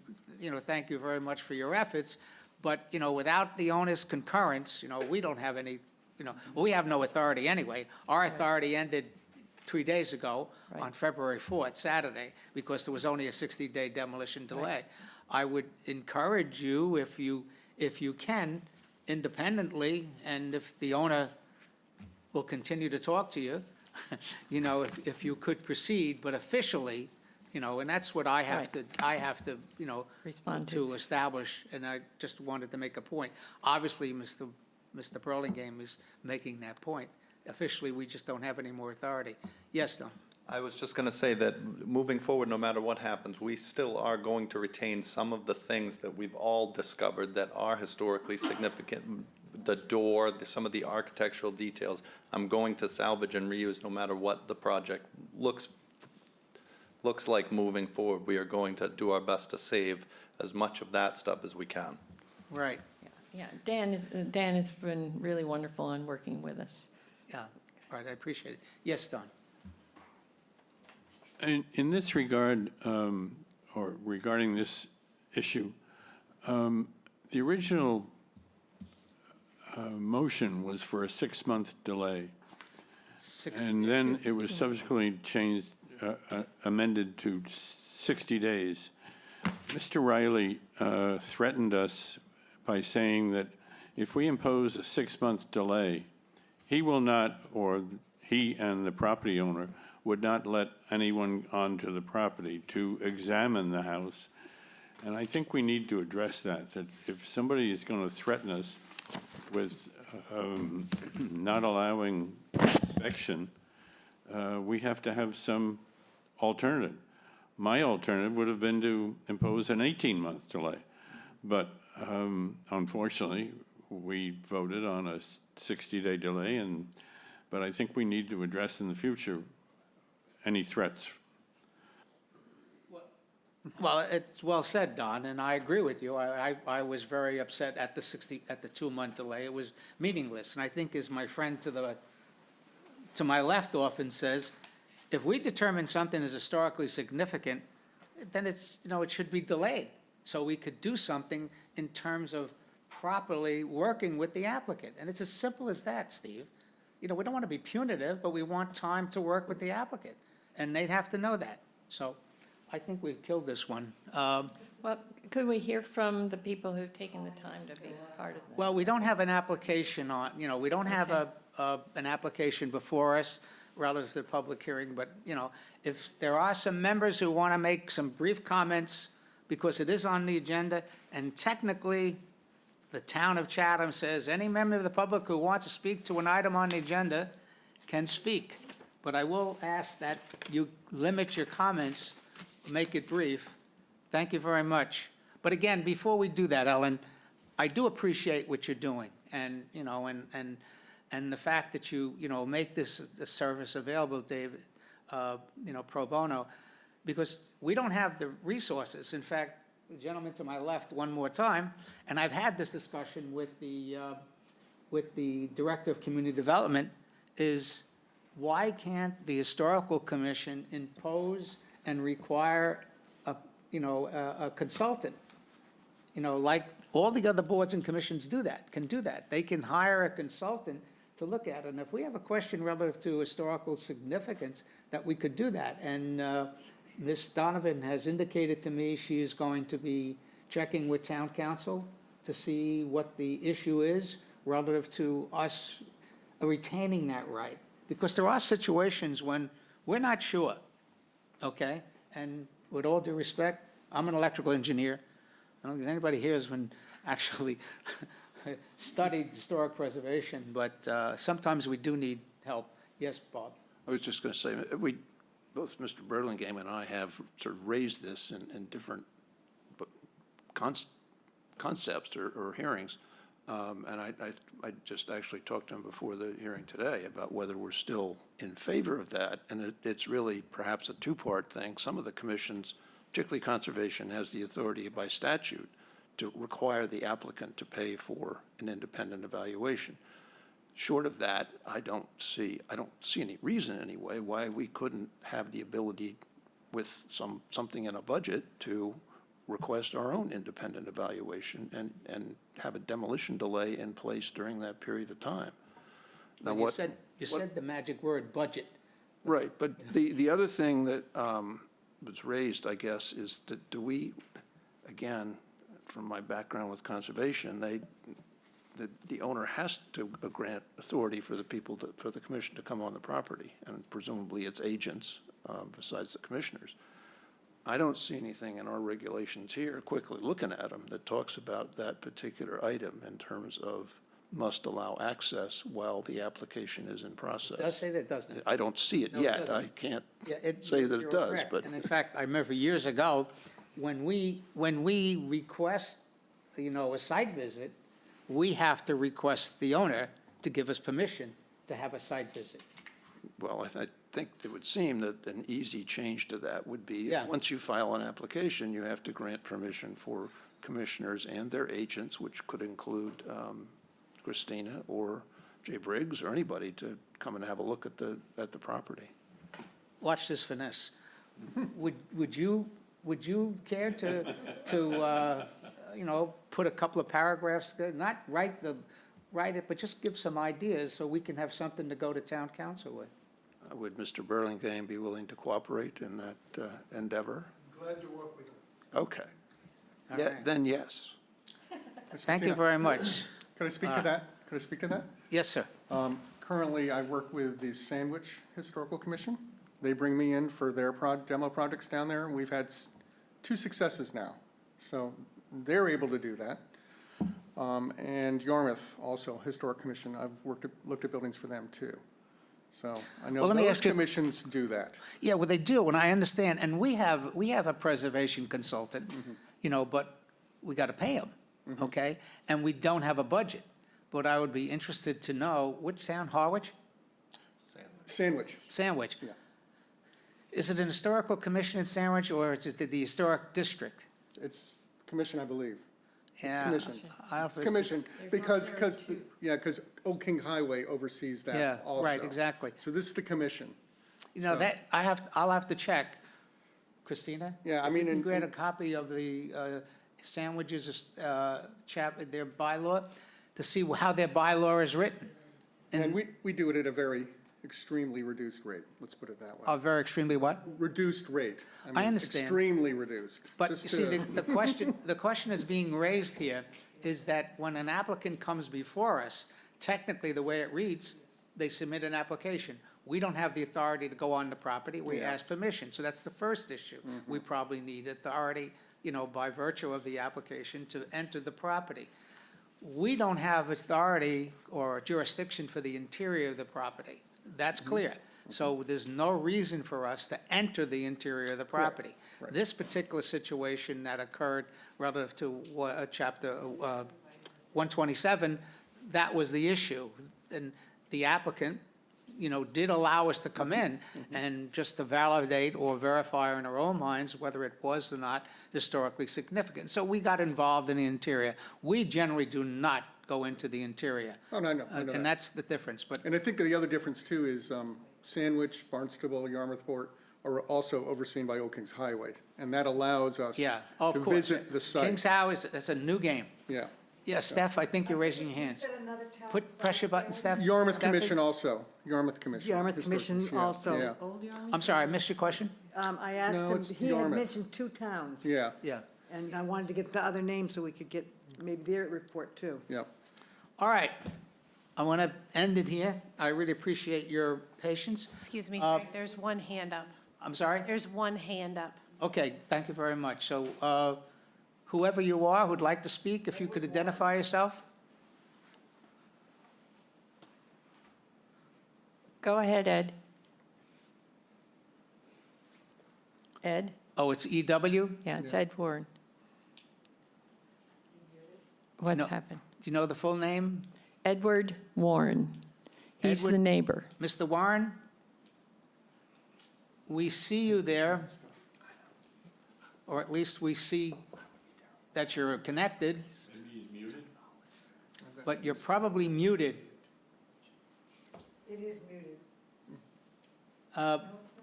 thank you very much for your efforts. But, without the owner's concurrence, we don't have any, we have no authority anyway. Our authority ended 3 days ago on February 4th, Saturday, because there was only a 60-day demolition delay. I would encourage you, if you can, independently, and if the owner will continue to talk to you, if you could proceed, but officially, and that's what I have to, Respond to establish, and I just wanted to make a point. Obviously, Mr. Burlingame is making that point. Officially, we just don't have any more authority. Yes, Don? I was just going to say that moving forward, no matter what happens, we still are going to retain some of the things that we've all discovered that are historically significant. The door, some of the architectural details, I'm going to salvage and reuse no matter what the project looks like moving forward. We are going to do our best to save as much of that stuff as we can. Right. Yeah, Dan has been really wonderful in working with us. Yeah, right, I appreciate it. Yes, Don? In this regard, or regarding this issue, the original motion was for a 6-month delay. And then it was subsequently changed amended to 60 days. Mr. Riley threatened us by saying that if we impose a 6-month delay, he will not, or he and the property owner would not let anyone onto the property to examine the house. And I think we need to address that if somebody is going to threaten us with not allowing inspection, we have to have some alternative. My alternative would have been to impose an 18-month delay. But unfortunately, we voted on a 60-day delay, but I think we need to address in the future any threats. Well, it's well said, Don, and I agree with you. I was very upset at the 2-month delay. It was meaningless. And I think, as my friend to my left often says, if we determine something is historically significant, then it's, it should be delayed. So we could do something in terms of properly working with the applicant. And it's as simple as that, Steve. We don't want to be punitive, but we want time to work with the applicant. And they'd have to know that. So I think we've killed this one. Well, could we hear from the people who've taken the time to be part of that? Well, we don't have an application on, we don't have an application before us relative to the public hearing, but, if there are some members who want to make some brief comments, because it is on the agenda, and technically, the town of Chatham says any member of the public who wants to speak to an item on the agenda can speak. But I will ask that you limit your comments, make it brief. Thank you very much. But again, before we do that, Ellen, I do appreciate what you're doing, and, and the fact that you, make this a service available, David, pro bono, because we don't have the resources. In fact, the gentleman to my left, one more time, and I've had this discussion with the Director of Community Development, is why can't the Historical Commission impose and require a consultant? Like all the other boards and commissions can do that. They can hire a consultant to look at it. And if we have a question relative to historical significance, that we could do that. And Ms. Donovan has indicated to me she is going to be checking with town council to see what the issue is relative to us retaining that right. Because there are situations when we're not sure, okay? And with all due respect, I'm an electrical engineer. I don't think anybody here has been actually studied historic preservation, but sometimes we do need help. Yes, Bob? I was just going to say, both Mr. Burlingame and I have sort of raised this in different concepts or hearings. And I just actually talked to him before the hearing today about whether we're still in favor of that. And it's really perhaps a two-part thing. Some of the commissions, particularly Conservation, has the authority by statute to require the applicant to pay for an independent evaluation. Short of that, I don't see any reason anyway why we couldn't have the ability with something in a budget to request our own independent evaluation and have a demolition delay in place during that period of time. Now, You said the magic word, budget. Right, but the other thing that was raised, I guess, is that do we, again, from my background with conservation, the owner has to grant authority for the people, for the commission to come on the property, and presumably its agents, besides the commissioners. I don't see anything in our regulations here, quickly looking at them, that talks about that particular item in terms of must allow access while the application is in process. It does say that, doesn't it? I don't see it No, it yet. doesn't. I can't Yeah, say that you're it does, correct. but. And in fact, I remember years ago, when we request, a site visit, we have to request the owner to give us permission to have a site visit. Well, I think it would seem that an easy change to that would be, Yeah. once you file an application, you have to grant permission for commissioners and their agents, which could include Christina or Jay Briggs or anybody, to come and have a look at the property. Watch this finesse. Would you care to put a couple of paragraphs, not write it, but just give some ideas so we can have something to go to town council with? Would Mr. Burlingame be willing to cooperate in that endeavor? Glad to work with you. Okay. All Yeah, right. then yes. Ms. Thank you Messina, very much. Could I speak to that? Could I speak to that? Yes, sir. Currently, I work with the Sandwich Historical Commission. They bring me in for their demo projects down there, and we've had 2 successes now. So they're able to do that. And Yarmouth, also, Historic Commission, I've looked at buildings for them, too. So I know Well, let me those ask you- commissions do that. Yeah, well, they do, and I understand, and we have a preservation consultant, you know, but we got to pay him, okay? And we don't have a budget. But I would be interested to know, which town, Harwich? Sandwich, Sandwich. yeah. Is it an historical commission in Sandwich, or is it the historic district? It's commission, I believe. It's Yeah, commission. I don't know It's if commission, because Old King Highway oversees Yeah, that also. right, exactly. So this is the commission. You know, So- that, I'll have to check. Christina? Yeah, I If mean, you can in- grant a copy of the Sandwiches, their bylaw, to see how their bylaw is written. And we do it at a very extremely reduced rate, let's put it that way. Very extremely what? Reduced rate. I mean, understand. Extremely reduced. But you Just see, to- the question that's being raised here is that when an applicant comes before us, technically, the way it reads, they submit an application. We don't have the authority to go on the property, we Yeah. ask permission, so that's the first issue. We probably need authority, you know, by virtue of the application to enter the property. We don't have authority or jurisdiction for the interior of the property. That's clear. So there's no reason for us to enter the interior of the property. right. This particular situation that occurred relative to chapter 127, that was the issue. And the applicant, you know, did allow us to come in and just to validate or verify in our own minds whether it was or not historically significant. So we got involved in the interior. We generally do not go into the interior. Oh, no, I know And that. that's the difference, but, And I think that the other difference too is Sandwich, Barnstable, Yarmouthport are also overseen by Old Kings Highway. And that allows us yeah, of to course. visit the site. Kings Howe that's a new game. Yeah. Yeah, Steph, I think you're raising your hands. Put pressure button, Steph. Yarmouth Stephanie? Commission also, Yarmouth Commission. Yarmouth Historic Commission yeah, also. Yeah, I'm sorry, I missed your question? I asked No, him, it's he had Yarmouth. mentioned 2 towns, yeah, Yeah. and I wanted to get the other names so we could get maybe their report too. yeah. All right. I want to end it here. I really appreciate your patience. Excuse me, Uh, Frank, there's one hand up. I'm sorry? There's one hand up. Okay, thank you very much. So whoever you are who'd like to speak, if you could identify yourself? Go ahead, Ed. Ed? Oh, it's EW? Do Yeah, it's Ed Warren. What's No. happened? you know the full name? Edward Warren. He's the Edward- neighbor. Mr. Warren? We see you there, or at least we see that you're connected. But you're probably muted. It is muted.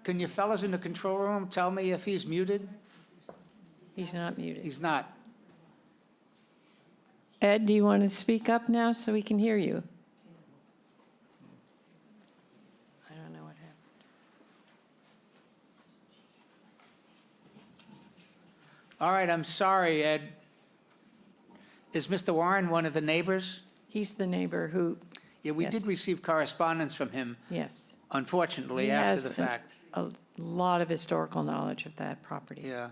Can you fellas in the control room tell me if he's muted? He's not muted. He's not. Ed, do you want to speak up now so we can hear you? I don't know what happened. All right, I'm sorry, Ed. Is Mr. Warren one of the neighbors? He's the neighbor who, Yeah, we did Yes. receive correspondence from him, yes. unfortunately, He after has the fact. A lot of historical knowledge of that property. Yeah.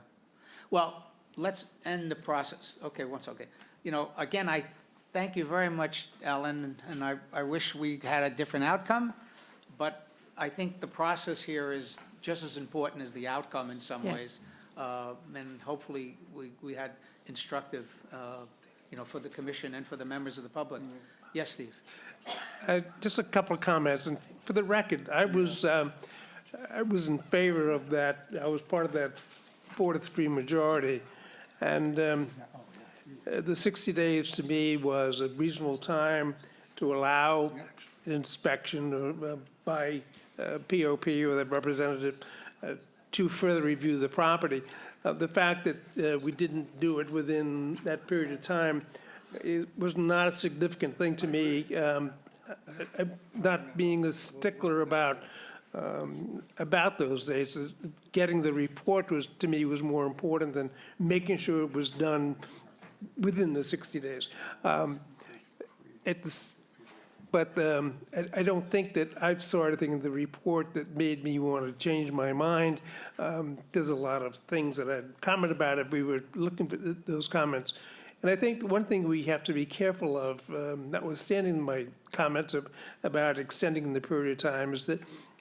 Well, let's end the process. Okay, okay. You know, again, I thank you very much, Ellen, and I wish we had a different outcome, but I think the process here is just as important as the outcome in some Yes. ways. And hopefully, we had instructive, you know, for the commission and for the members of the public. Yes, Steve? Just a couple of comments, and for the record, I was in favor of that. I was part of that 4-3 majority, and the 60 days to me was a reasonable time to allow inspection by POP or the representative to further review the property. The fact that we didn't do it within that period of time it was not a significant thing to me. I'm not being a stickler about about those days. Getting the report was, to me, was more important than making sure it was done within the 60 days. But I don't think that I've saw anything in the report that made me want to change my mind. There's a lot of things that I'd comment about if we were looking for those comments. And I think one thing we have to be careful of, notwithstanding my comments about extending the period of time, is that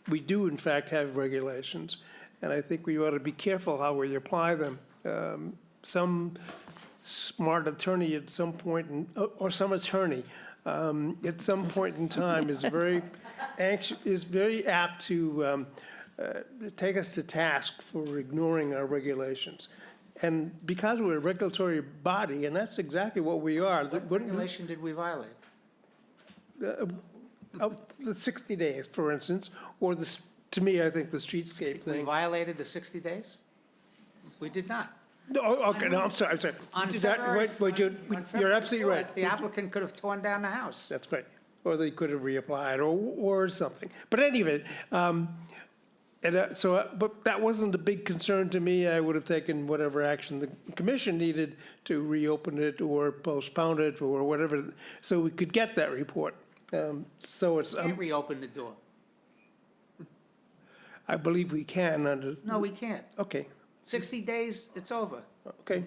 we do in fact have regulations. And I think we ought to be careful how we apply them. Some smart attorney at some point, or some attorney, at some point in time is very anxious, is very apt to take us to task for ignoring our regulations. And because we're a regulatory body, and that's exactly what we are. What regulation did we violate? The 60 days, for instance, or the, to me, I think the streetscape We thing. violated the 60 days? We did not. No, okay, no, I'm sorry. On Did that- February, wait, on you're February absolutely 4th, right. The applicant could have torn down the house. That's great. Or they could have reapplied or something. But anyway, but that wasn't a big concern to me. I would have taken whatever action the commission needed to reopen it or postpone it or whatever, so we could get that report. So it's, Can't reopen the door. I believe we can under, No, we can't. okay, 60 days, it's over. okay.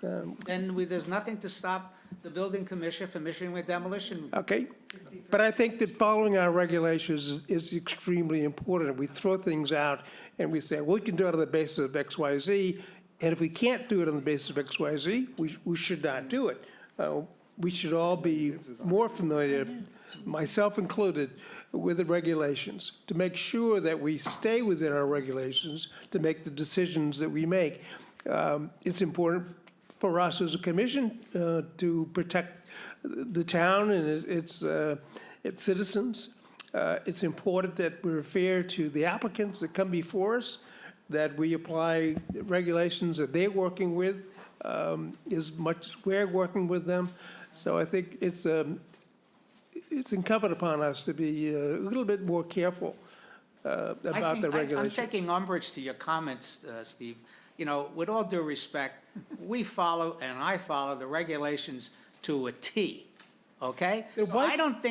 Then there's nothing to stop the building commissioner from issuing a demolition. Okay, but I think that following our regulations is extremely important. We throw things out and we say, we can do it on the basis of X, Y, Z, and if we can't do it on the basis of X, Y, Z, we should not do it. We should all be more familiar, myself included, with the regulations, to make sure that we stay within our regulations to make the decisions that we make. It's important for us as a commission to protect the town and its citizens. It's important that we're fair to the applicants that come before us, that we apply regulations that they're working with as much as we're working with them. So I think it's incumbent upon us to be a little bit more careful about the regulations. I'm taking umbrage to your comments, Steve. You know, with all due respect, we follow, and I follow the regulations to a T, okay? So I don't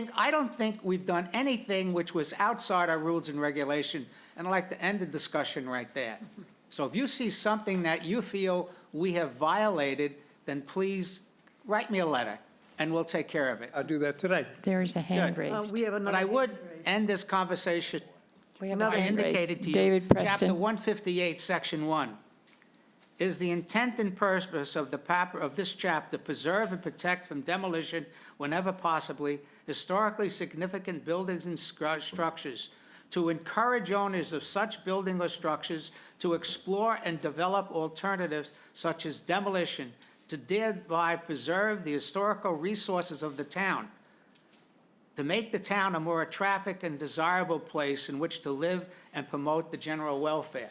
think we've done anything which was outside our rules and regulation, and I'd like to end the discussion right there. So if you see something that you feel we have violated, then please write me a letter, and we'll take care of it. I'll do that today. There is a hand Good. raised. We have another. But I would hand raised. end this conversation, We have I another hand raised. indicated to you. David Chapter Preston. 158, Section 1. Is the intent and purpose of this chapter preserve and protect from demolition whenever possibly historically significant buildings and structures, to encourage owners of such building or structures to explore and develop alternatives such as demolition, to thereby preserve the historical resources of the town, to make the town a more attractive and desirable place in which to live and promote the general welfare.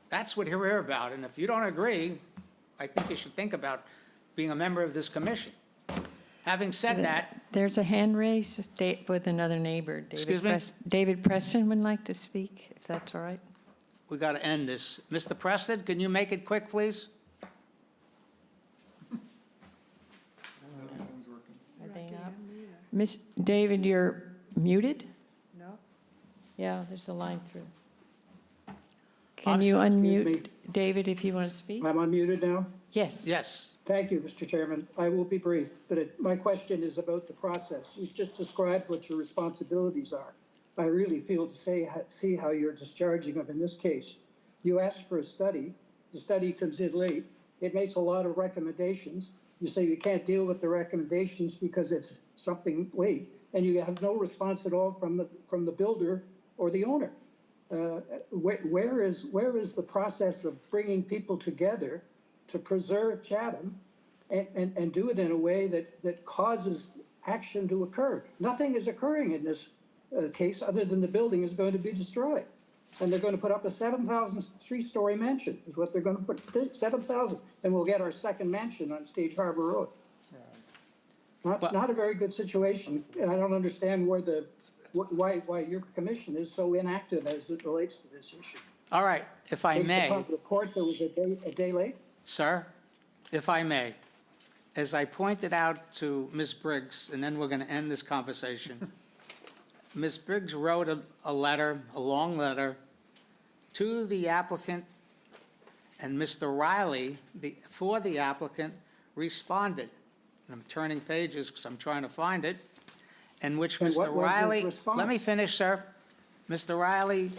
That's what we're here about, and if you don't agree, I think you should think about being a member of this commission. Having said that, There's a hand raised with another neighbor. David Excuse me? David Preston would like to speak, if that's all right. we got to end this. Mr. Preston, can you make it quick, please? Are they up? Miss David, you're muted? No? Yeah, there's a line through. Can you unmute, David, if you want to speak? I'm unmuted now? Yes. Yes. Thank you, Mr. Chairman. I will be brief, but my question is about the process. You've just described what your responsibilities are. I really feel to see how you're discharging them in this case. You asked for a study. The study comes in late. It makes a lot of recommendations. You say you can't deal with the recommendations because it's something late, and you have no response at all from the builder or the owner. Where is the process of bringing people together to preserve Chatham and do it in a way that causes action to occur? Nothing is occurring in this case other than the building is going to be destroyed. And they're going to put up a 7,000 three-story mansion is what they're going to put, 7,000. And we'll get our second mansion on Stage Harbor Road. Not a very good situation. And I don't understand where the why your commission is so inactive as it relates to this issue. All right, if I Based may, upon the report that was a day late? sir, if I may, as I pointed out to Ms. Briggs, and then we're going to end this conversation, Ms. Briggs wrote a letter, a long letter, to the applicant, and Mr. Riley, for the applicant, responded. And I'm turning pages because I'm trying to find it, in which And Mr. what was his Riley, response? let me finish, sir. Mr. Riley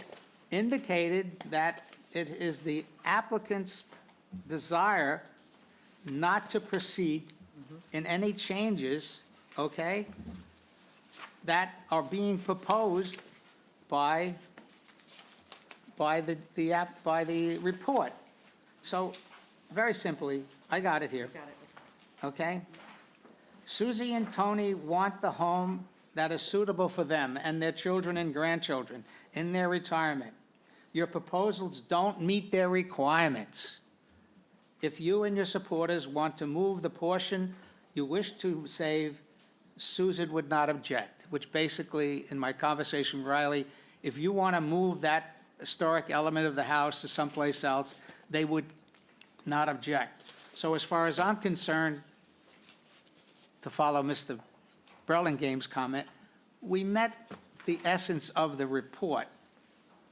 indicated that it is the applicant's desire not to proceed in any changes, okay, that are being proposed by the report. So, very simply, I got it here. Got it. Okay? Susie and Tony want the home that is suitable for them and their children and grandchildren in their retirement. Your proposals don't meet their requirements. If you and your supporters want to move the portion you wish to save, Susan would not object, which basically, in my conversation with Riley, if you want to move that historic element of the house to someplace else, they would not object. So as far as I'm concerned, to follow Mr. Burlingame's comment, we met the essence of the report.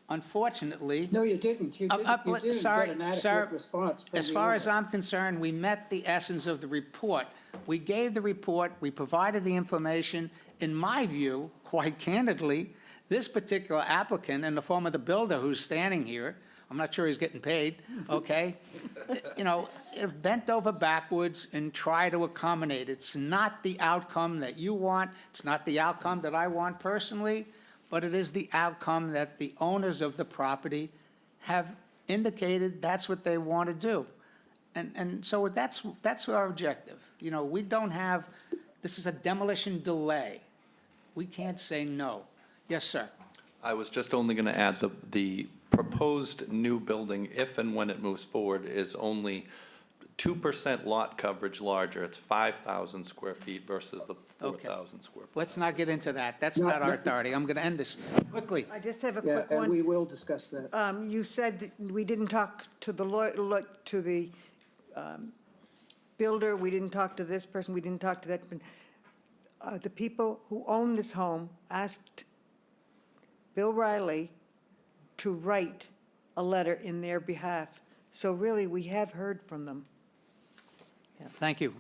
Unfortunately, No, you didn't. You didn't sorry, get an sir. adequate response from as the far as owner. I'm concerned, we met the essence of the report. We gave the report, we provided the information. In my view, quite candidly, this particular applicant, in the form of the builder who's standing here, I'm not sure he's getting paid, okay? You know, bent over backwards and try to accommodate. It's not the outcome that you want, it's not the outcome that I want personally, but it is the outcome that the owners of the property have indicated that's what they want to do. And so that's our objective. You know, we don't have, this is a demolition delay. We can't say no. Yes, sir. I was just only going to add the proposed new building, if and when it moves forward, is only 2% lot coverage larger. It's 5,000 square feet versus the 4,000 square feet. Let's not get into that. That's not our authority. I'm going to end this quickly. I just have a Yeah, quick and one. we will discuss that. You said that we didn't talk to the lawyer, to the builder, we didn't talk to this person, we didn't talk to that. The people who own this home asked Bill Riley to write a letter in their behalf. So really, we have heard from them. Thank you.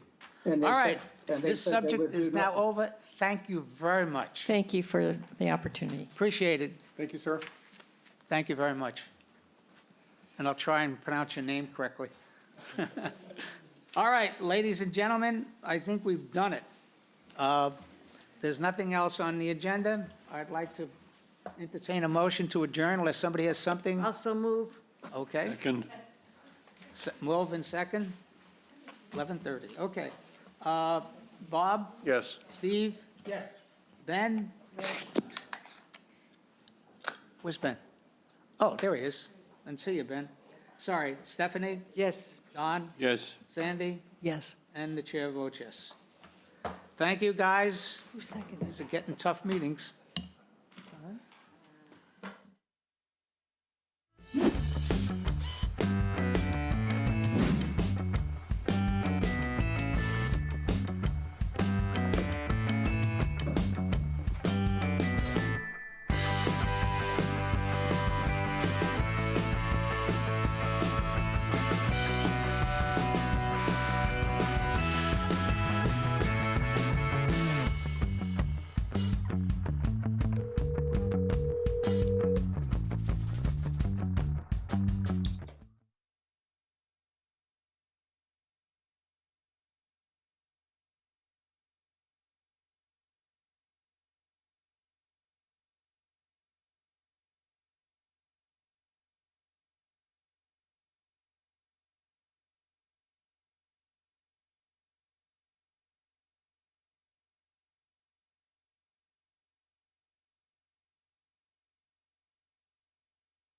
And they All said- right, and they this said they subject would do is now nothing. over. Thank you very much. Thank you for the opportunity. Appreciate it. Thank you, sir. Thank you very much. And I'll try and pronounce your name correctly. All right, ladies and gentlemen, I think we've done it. There's nothing else on the agenda. I'd like to entertain a motion to adjourn unless somebody has something. Also move. Okay, Second. move in second. 11:30, okay. Bob? Yes. Steve? Yes. Ben? Where's Ben? Oh, there he is. I didn't see you, Ben. Sorry, Stephanie? Yes. Don? Yes. Sandy? Yes. And the chair votes yes. Thank you, guys. Who seconded? These are getting tough meetings.